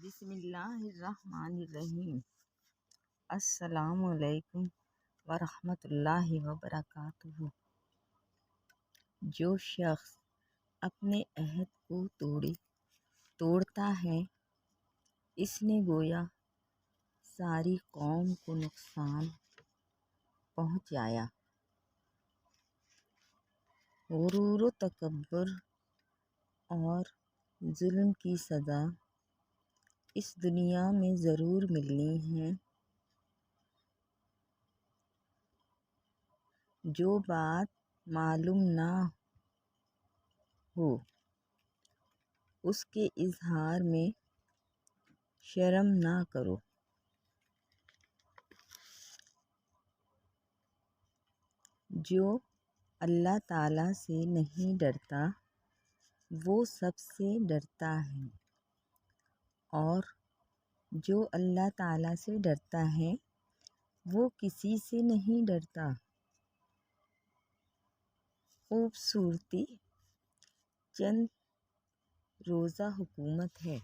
بسم اللہ الرحمن الرحیم۔ السلام علیکم ورحمۃ اللہ وبرکاتہ۔ جو شخص اپنے عہد کو توڑتا ہے، اس نے گویا ساری قوم کو نقصان پہنچایا۔ غرور و تکبر اور ظلم کی سزا اس دنیا میں ضرور ملنی ہے۔ جو بات معلوم نہ ہو اس کے اظہار میں شرم نہ کرو۔ جو اللہ تعالیٰ سے نہیں ڈرتا وہ سب سے ڈرتا ہے، اور جو اللہ تعالیٰ سے ڈرتا ہے وہ کسی سے نہیں ڈرتا۔ خوبصورتی چند روزہ حکومت ہے۔